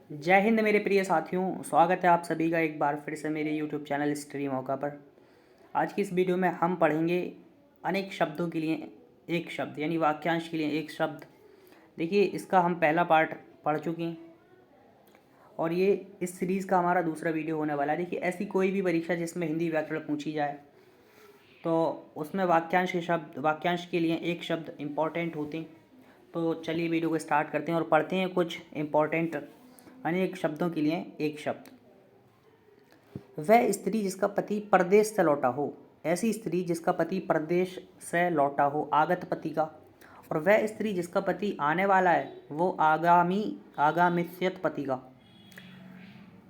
जय हिंद मेरे प्रिय साथियों, स्वागत है आप सभी का एक बार फिर से मेरे YouTube चैनल स्टडी मौका पर। आज की इस वीडियो में हम पढ़ेंगे अनेक शब्दों के लिए एक शब्द यानी वाक्यांश के लिए एक शब्द। देखिए, इसका हम पहला पार्ट पढ़ चुके हैं और ये इस सीरीज़ का हमारा दूसरा वीडियो होने वाला है। देखिए, ऐसी कोई भी परीक्षा जिसमें हिंदी व्याकरण पूछी जाए तो उसमें वाक्यांश के लिए एक शब्द इम्पॉर्टेंट होते हैं। तो चलिए वीडियो को स्टार्ट करते हैं और पढ़ते हैं कुछ इम्पॉर्टेंट अनेक शब्दों के लिए एक शब्द। वह स्त्री जिसका पति परदेश से लौटा हो, ऐसी स्त्री जिसका पति परदेश से लौटा हो, आगत पति का। और वह स्त्री जिसका पति आने वाला है, वो आगामिष्यत पति का।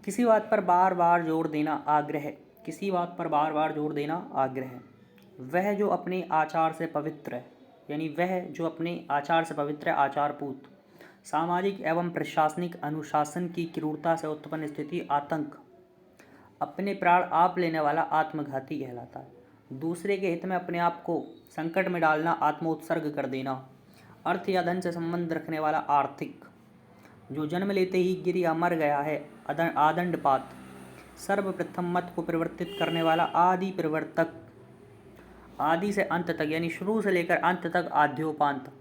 किसी बात पर बार बार जोर देना आग्रह, किसी बात पर बार बार जोर देना आग्रह। वह जो अपने आचार से पवित्र है, यानी वह जो अपने आचार से पवित्र है, आचारपूत। सामाजिक एवं प्रशासनिक अनुशासन की क्रूरता से उत्पन्न स्थिति आतंक। अपने प्राण आप लेने वाला आत्मघाती कहलाता है। दूसरे के हित में अपने आप को संकट में डालना, आत्मोत्सर्ग कर देना। अर्थ या धन से संबंध रखने वाला आर्थिक। जो जन्म लेते ही गिर या मर गया है, आदंडपात। सर्वप्रथम मत को परिवर्तित करने वाला आदि परिवर्तक। आदि से अंत तक यानी शुरू से लेकर अंत तक आद्योपांत।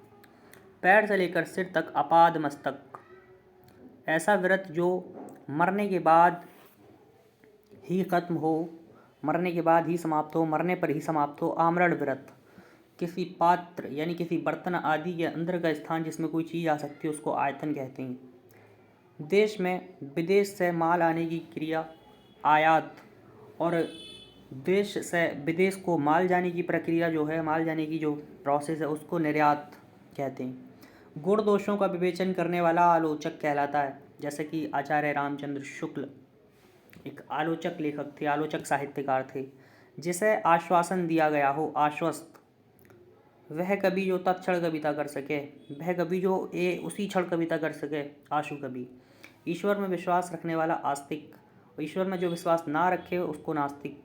पैर से लेकर सिर तक अपाद मस्तक। ऐसा व्रत जो मरने के बाद ही खत्म हो, मरने के बाद ही समाप्त हो, मरने पर ही समाप्त हो। आमरण व्रत। किसी पात्र यानी किसी बर्तन आदि के अंदर का स्थान जिसमें कोई चीज़ आ सकती है उसको आयतन कहते हैं। देश में विदेश से माल आने की क्रिया आयात, और देश से विदेश को माल जाने की प्रक्रिया जो है, माल जाने की जो प्रोसेस है उसको निर्यात कहते हैं। गुण दोषों का विवेचन करने वाला आलोचक कहलाता है। जैसे कि आचार्य रामचंद्र शुक्ल एक आलोचक लेखक थे, आलोचक साहित्यकार थे। जिसे आश्वासन दिया गया हो, आश्वस्त। वह कवि जो तत्क्षण कविता कर सके, वह कवि जो उसी क्षण कविता कर सके, आशु कवि। ईश्वर में विश्वास रखने वाला आस्तिक, और ईश्वर में जो विश्वास ना रखे उसको नास्तिक।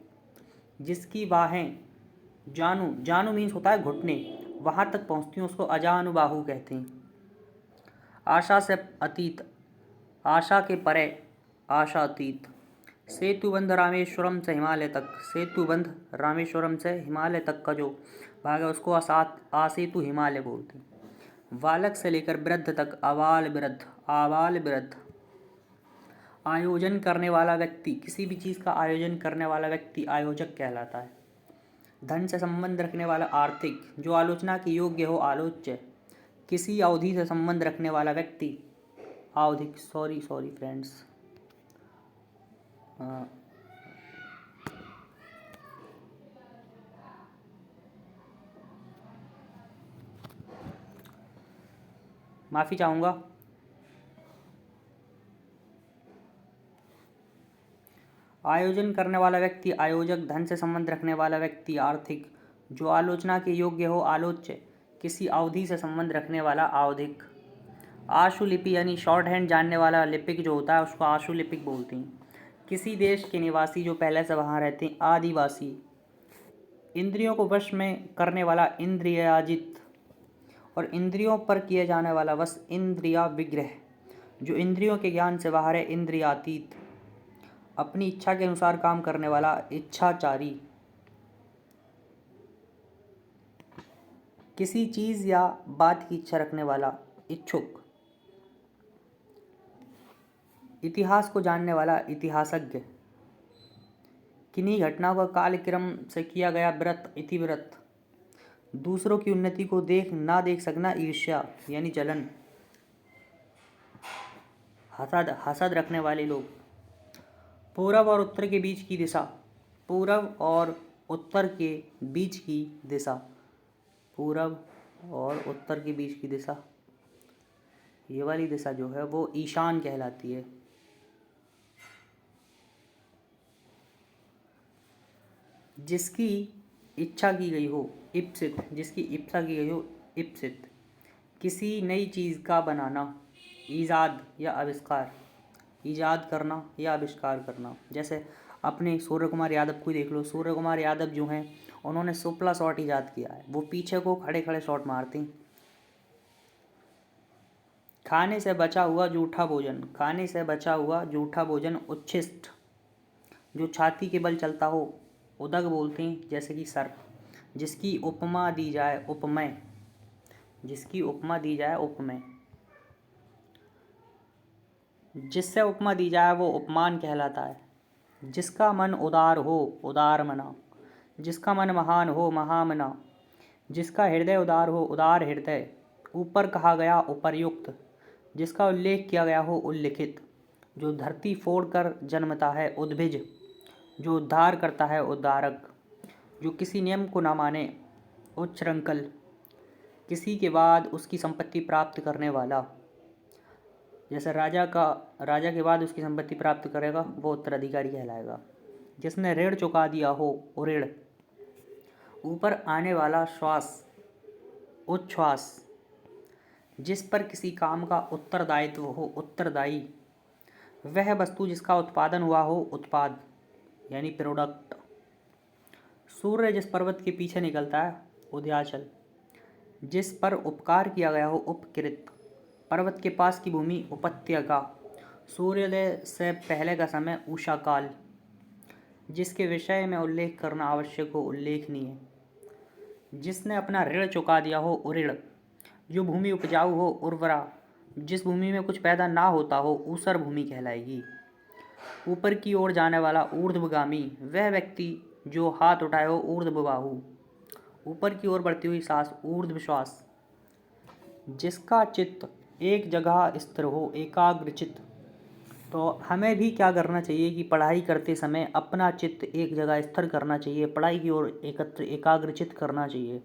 जिसकी बाहें जानू, जानू मीन्स होता है घुटने, वहाँ तक पहुँचती हैं उसको अजानुबाहु कहते हैं। आशा से अतीत, आशा के परे, आशा अतीत। सेतुबंध रामेश्वरम से हिमालय तक, सेतुबंध रामेश्वरम से हिमालय तक का जो भाग है उसको आसेतु हिमालय बोलते हैं। बालक से लेकर वृद्ध तक, आबाल वृद्ध, आबाल वृद्ध। आयोजन करने वाला व्यक्ति, किसी भी चीज़ का आयोजन करने वाला व्यक्ति आयोजक कहलाता है। धन से संबंध रखने वाला आर्थिक, जो आलोचना के योग्य हो, आलोच्य। किसी अवधि से संबंध रखने वाला व्यक्ति आवधिक। सॉरी फ्रेंड्स, माफ़ी चाहूँगा। आयोजन करने वाला व्यक्ति आयोजक, धन से संबंध रखने वाला व्यक्ति आर्थिक, जो आलोचना के योग्य हो, आलोच्य। किसी अवधि से संबंध रखने वाला आवधिक। आशुलिपि यानी शॉर्ट हैंड जानने वाला लिपिक जो होता है उसको आशुलिपिक बोलते हैं। किसी देश के निवासी, जो पहले से वहाँ रहते हैं, आदिवासी। इंद्रियों को वश में करने वाला इंद्रियाजित, और इंद्रियों पर किए जाने वाला वश इंद्रिया विग्रह, जो इंद्रियों के ज्ञान से बाहर है, इंद्रियातीत। अपनी इच्छा के अनुसार काम करने वाला इच्छाचारी। किसी चीज़ या बात की इच्छा रखने वाला इच्छुक। इतिहास को जानने वाला इतिहासज्ञ। किन्हीं घटनाओं का कालक्रम से किया गया व्रत, इतिव्रत। दूसरों की उन्नति को ना देख सकना, ईर्ष्या यानी जलन। हसद रखने वाले लोग। पूरब और उत्तर के बीच की दिशा, पूरब और उत्तर के बीच की दिशा, पूरब और उत्तर के बीच की दिशा, ये वाली दिशा जो है वो ईशान कहलाती है। जिसकी इच्छा की गई हो, इप्सित, जिसकी इच्छा की गई हो, इप्सित। किसी नई चीज़ का बनाना, ईजाद या आविष्कार, ईजाद करना या आविष्कार करना। जैसे अपने सूर्य कुमार यादव को देख लो। सूर्य कुमार यादव जो हैं उन्होंने सुपला शॉट ईजाद किया है। वो पीछे को खड़े खड़े शॉट मारते हैं। खाने से बचा हुआ जूठा भोजन, खाने से बचा हुआ जूठा भोजन उच्छिष्ट। जो छाती के बल चलता हो उदक बोलते हैं, जैसे कि सर्प। जिसकी उपमा दी जाए उपमेय, जिसकी उपमा दी जाए उपमेय। जिससे उपमा दी जाए वो उपमान कहलाता है। जिसका मन उदार हो उदार मना, जिसका मन महान हो महामना, जिसका हृदय उदार हो उदार हृदय। ऊपर कहा गया उपर्युक्त, जिसका उल्लेख किया गया हो उल्लिखित। जो धरती फोड़कर जन्मता है उद्भिज, जो उद्धार करता है उद्धारक। जो किसी नियम को ना माने उच्छृंखल, किसी के बाद उसकी संपत्ति प्राप्त करने वाला। जैसे राजा के बाद उसकी संपत्ति प्राप्त करेगा वो उत्तराधिकारी कहलाएगा। जिसने ऋण चुका दिया हो उऋण, ऊपर आने वाला श्वास उच्छ्वास। जिस पर किसी काम का उत्तरदायित्व हो उत्तरदायी। वह वस्तु जिसका उत्पादन हुआ हो उत्पाद, यानी प्रोडक्ट। सूर्य जिस पर्वत के पीछे निकलता है उदयाचल। जिस पर उपकार किया गया हो उपकृत। पर्वत के पास की भूमि उपत्यका। सूर्योदय से पहले का समय उषा काल। जिसके विषय में उल्लेख करना आवश्यक हो उल्लेखनीय। जिसने अपना ऋण चुका दिया हो उऋण। जो भूमि उपजाऊ हो उर्वरा। जिस भूमि में कुछ पैदा ना होता हो ऊसर भूमि कहलाएगी। ऊपर की ओर जाने वाला ऊर्ध्वगामी, वह व्यक्ति जो हाथ उठाए हो ऊर्ध्वबाहु। ऊपर की ओर बढ़ती हुई सांस ऊर्ध्व श्वास। जिसका चित्त एक जगह स्थिर हो एकाग्रचित्त। तो हमें भी क्या करना चाहिए कि पढ़ाई करते समय अपना चित्त एक जगह स्थिर करना चाहिए, पढ़ाई की ओर एकाग्रचित्त करना चाहिए।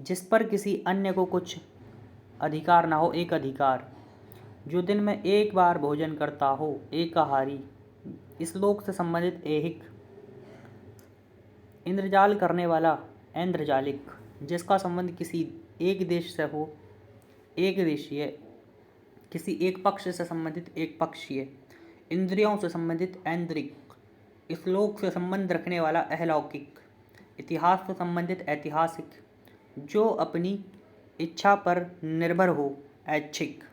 जिस पर किसी अन्य को कुछ अधिकार ना हो एक अधिकार। जो दिन में एक बार भोजन करता हो एकाहारी। इस लोक से संबंधित ऐहिक। इंद्रजाल करने वाला ऐन्द्रजालिक। जिसका संबंध किसी एक देश से हो एक देशीय, किसी एक पक्ष से संबंधित एक पक्षीय। इंद्रियों से संबंधित ऐन्द्रिक। इस लोक से संबंध रखने वाला अहलौकिक। इतिहास से संबंधित ऐतिहासिक। जो अपनी इच्छा पर निर्भर हो ऐच्छिक।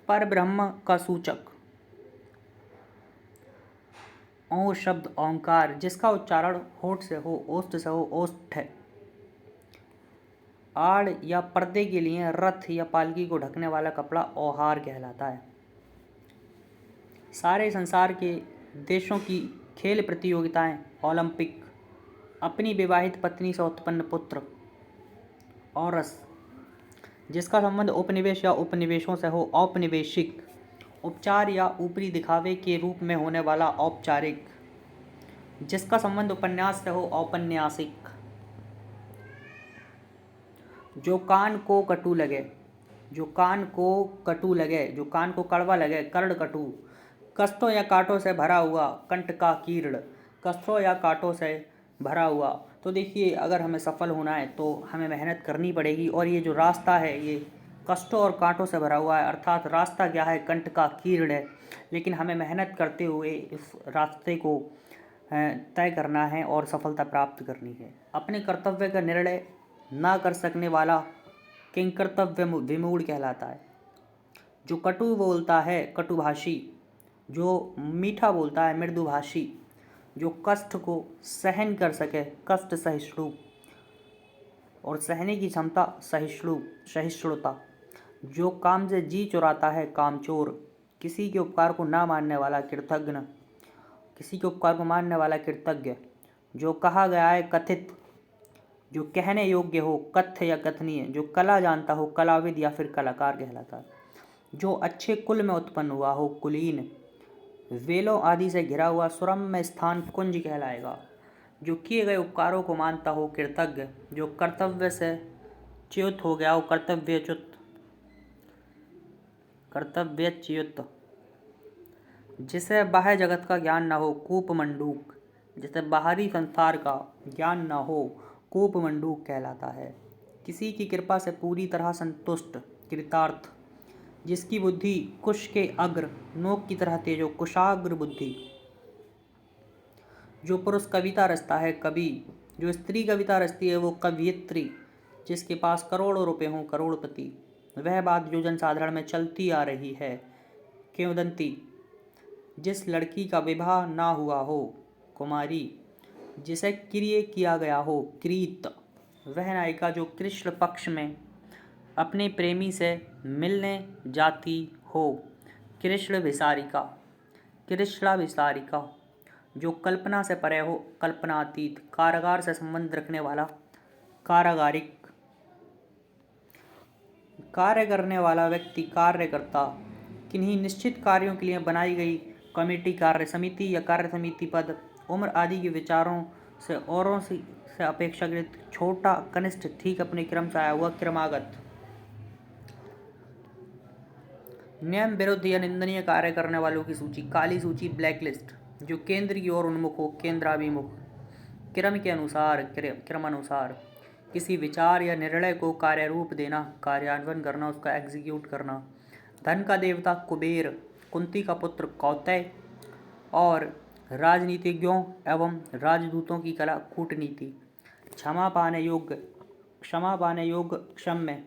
पर ब्रह्म का सूचक ओ शब्द ओंकार, जिसका उच्चारण होठ से हो ओष्ठ से हो ओष्ठ है। आड़ या पर्दे के लिए रथ या पालकी को ढकने वाला कपड़ा औहार कहलाता है। सारे संसार के देशों की खेल प्रतियोगिताएं ओलंपिक। अपनी विवाहित पत्नी से उत्पन्न पुत्र औरस। जिसका संबंध उपनिवेश या उपनिवेशों से हो औपनिवेशिक। उपचार या ऊपरी दिखावे के रूप में होने वाला औपचारिक। जिसका संबंध उपन्यास से हो औपन्यासिक। जो कान को कटु लगे, जो कान को कटु लगे, जो कान को कड़वा लगे कर्ण कटु। कष्टों या कांटों से भरा हुआ कंठ का कीर्ण, कष्टों या कांटों से भरा हुआ। तो देखिए अगर हमें सफल होना है तो हमें मेहनत करनी पड़ेगी, और ये जो रास्ता है ये कष्टों और कांटों से भरा हुआ है, अर्थात रास्ता क्या है कंठ का कीर्ण है। लेकिन हमें मेहनत करते हुए इस रास्ते को तय करना है और सफलता प्राप्त करनी है। अपने कर्तव्य का निर्णय ना कर सकने वाला किंकर्तव्य विमूढ़ कहलाता है। जो कटु बोलता है कटुभाषी। जो मीठा बोलता है मृदुभाषी। जो कष्ट को सहन कर सके कष्ट सहिष्णु, और सहने की क्षमता सहिष्णुता। जो काम से जी चुराता है कामचोर। किसी के उपकार को ना मानने वाला कृतघ्न, किसी के उपकार को मानने वाला कृतज्ञ। जो कहा गया है कथित, जो कहने योग्य हो कथ्य या कथनीय। जो कला जानता हो कलाविद या फिर कलाकार कहलाता है। जो अच्छे कुल में उत्पन्न हुआ हो कुलीन। वेलों आदि से घिरा हुआ सुरम्य स्थान कुंज कहलाएगा। जो किए गए उपकारों को मानता हो कृतज्ञ। जो कर्तव्य से च्युत हो गया हो कर्तव्यच्युत। जिसे बाह्य जगत का ज्ञान न हो कूपमंडूक। जिसे बाहरी संसार का ज्ञान न हो कूपमंडूक कहलाता है। किसी की कृपा से पूरी तरह संतुष्ट कृतार्थ। जिसकी बुद्धि कुश के अग्र नोक की तरह तेज हो कुशाग्र बुद्धि। जो पुरुष कविता रचता है कवि। जो स्त्री कविता रचती है वो कवयित्री। जिसके पास करोड़ों रुपए हों करोड़पति। वह बात जो जनसाधारण में चलती आ रही है। किंवदंती, जिस लड़की का विवाह ना हुआ हो। कुमारी, जिसे क्रिय किया गया हो। क्रीत, वह नायिका जो कृष्ण पक्ष में अपने प्रेमी से मिलने जाती हो। कृष्ण विसारिका, कृष्णा विसारिका, जो कल्पना से परे हो, कल्पनातीत। कारागार से संबंध रखने वाला। कारागारिक, कार्य करने वाला व्यक्ति, कार्यकर्ता। किन्हीं निश्चित कार्यों के लिए बनाई गई कमेटी, कार्य समिति या कार्य समिति पद, उम्र आदि के विचारों से औरों से अपेक्षाकृत छोटा, कनिष्ठ, ठीक अपने क्रम से आया हुआ, क्रमागत। नियम विरुद्ध या निंदनीय कार्य करने वालों की सूची, काली सूची, ब्लैक लिस्ट। जो केंद्र की ओर उन्मुख हो, केंद्राभिमुख। क्रम के अनुसार, क्रमानुसार। किसी विचार या निर्णय को कार्य रूप देना, कार्यान्वयन करना, उसका एग्जीक्यूट करना। धन का देवता कुबेर, कुंती का पुत्र कौतय और राजनीतिज्ञों एवं राजदूतों की कला, कूटनीति। क्षमा पाने योग्य, क्षम्य।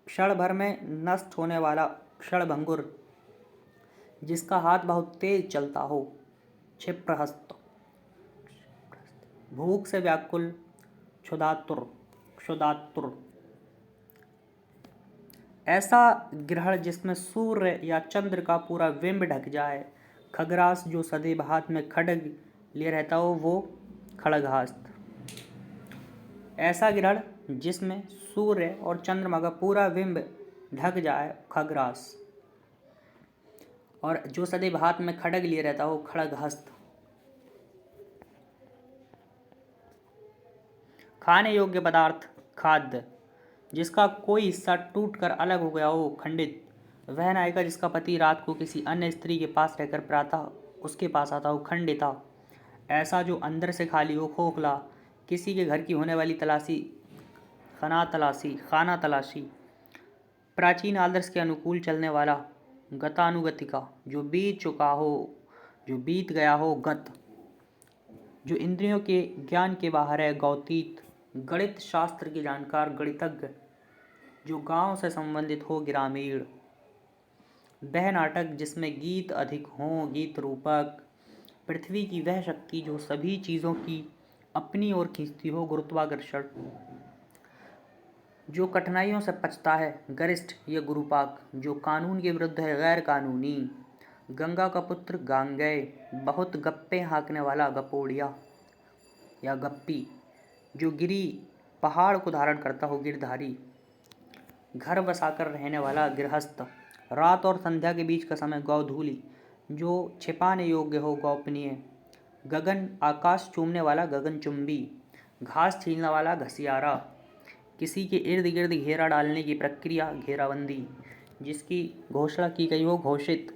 क्षण भर में नष्ट होने वाला, क्षणभंगुर। जिसका हाथ बहुत तेज चलता हो, क्षिप्रहस्त। भूख से व्याकुल, क्षुधातुर, क्षुधातुर। ऐसा ग्रहण जिसमें सूर्य या चंद्र का पूरा बिंब ढक जाए। खगरास, जो सदैव हाथ में खड्ग लिए रहता हो, वो खड़गहस्त। ऐसा ग्रहण जिसमें सूर्य और चंद्रमा का पूरा बिंब ढक जाए, खगरास। और जो सदैव हाथ में खड्ग लिए रहता हो, खड़गहस्त। खाने योग्य पदार्थ, खाद्य। जिसका कोई हिस्सा टूटकर अलग हो गया हो, खंडित। वह नायिका जिसका पति रात को किसी अन्य स्त्री के पास रहकर प्रातः उसके पास आता हो, खंडिता। ऐसा जो अंदर से खाली हो, खोखला। किसी के घर की होने वाली तलाशी, खाना तलाशी। प्राचीन आदर्श के अनुकूल चलने वाला, गतानुगतिका। जो बीत चुका हो, जो बीत गया हो, गत। जो इंद्रियों के ज्ञान के बाहर है, गौतीत। गणित शास्त्र के जानकार, गणितज्ञ। जो गांव से संबंधित हो, ग्रामीण। वह नाटक जिसमें गीत अधिक हों, गीत रूपक। पृथ्वी की वह शक्ति जो सभी चीज़ों की अपनी ओर खींचती हो, गुरुत्वाकर्षण। जो कठिनाइयों से पचता है, गरिष्ठ या गुरुपाक। जो कानून के विरुद्ध है, गैर कानूनी। गंगा का पुत्र, गांगेय। बहुत गप्पे हाँकने वाला, गपोड़िया या गप्पी। जो गिरी, पहाड़ को धारण करता हो, गिरधारी। घर बसाकर रहने वाला, गृहस्थ। रात और संध्या के बीच का समय, गोधूली। जो छिपाने योग्य हो, गोपनीय। गगन, आकाश चूमने वाला, गगनचुंबी। घास छीलने वाला, घसियारा। किसी के इर्द गिर्द घेरा डालने की प्रक्रिया, घेराबंदी। जिसकी घोषणा की गई हो, घोषित।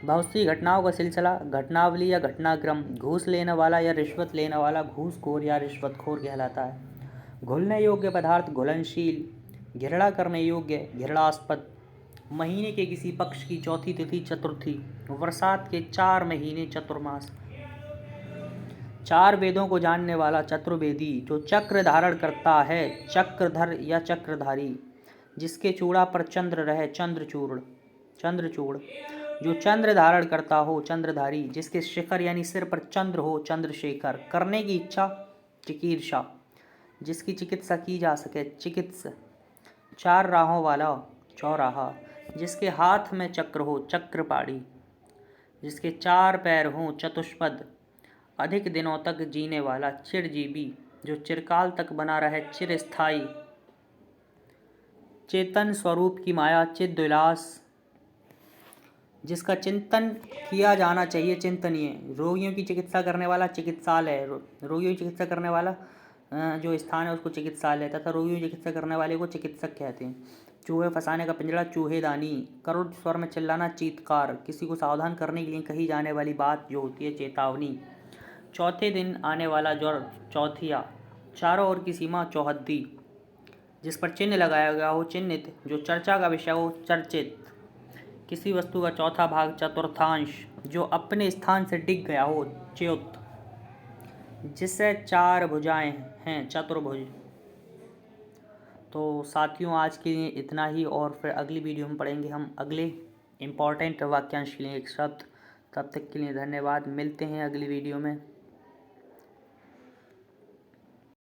बहुत सी घटनाओं का सिलसिला, घटनावली या घटनाक्रम। घूस लेने वाला या रिश्वत लेने वाला, घूसखोर या रिश्वतखोर कहलाता है। घुलने योग्य पदार्थ, घुलनशील। घृणा करने योग्य, घृणास्पद। महीने के किसी पक्ष की चौथी तिथि, चतुर्थी। बरसात के 4 महीने, चतुर्मास। 4 वेदों को जानने वाला, चतुर्वेदी। जो चक्र धारण करता है, चक्रधर या चक्रधारी। जिसके चूड़ा पर चंद्र रहे, चंद्रचूड़। जो चंद्र धारण करता हो, चंद्रधारी। जिसके शिखर यानी सिर पर चंद्र हो, चंद्रशेखर। करने की इच्छा, चिकीर्षा। जिसकी चिकित्सा की जा सके, चिकित्स। 4 राहों वाला, चौराहा। जिसके हाथ में चक्र हो, चक्रपाणी। जिसके 4 पैर हों, चतुष्पद। अधिक दिनों तक जीने वाला, चिरजीवी। जो चिरकाल तक बना रहे, चिरस्थायी। चेतन स्वरूप की माया, चिद्विलास। जिसका चिंतन किया जाना चाहिए, चिंतनीय। रोगियों की चिकित्सा करने वाला, चिकित्सालय। रोगियों की चिकित्सा करने वाला जो स्थान है उसको चिकित्सालय, तथा रोगियों की चिकित्सा करने वाले को चिकित्सक कहते हैं। चूहे फंसाने का पिंजड़ा, चूहेदानी। करुण स्वर में चिल्लाना, चीत्कार। किसी को सावधान करने के लिए कही जाने वाली बात जो होती है, चेतावनी। चौथे दिन आने वाला ज्वर, चौथिया। चारों ओर की सीमा, चौहद्दी। जिस पर चिन्ह लगाया गया हो, चिन्हित। जो चर्चा का विषय हो, चर्चित। किसी वस्तु का चौथा भाग, चतुर्थांश। जो अपने स्थान से डिग गया हो, च्युत। जिससे 4 भुजाएं हैं, चतुर्भुज। तो साथियों आज के लिए इतना ही, और फिर अगली वीडियो में पढ़ेंगे हम अगले इम्पॉर्टेंट वाक्यांश के लिए एक शब्द। तब तक के लिए धन्यवाद, मिलते हैं अगली वीडियो में।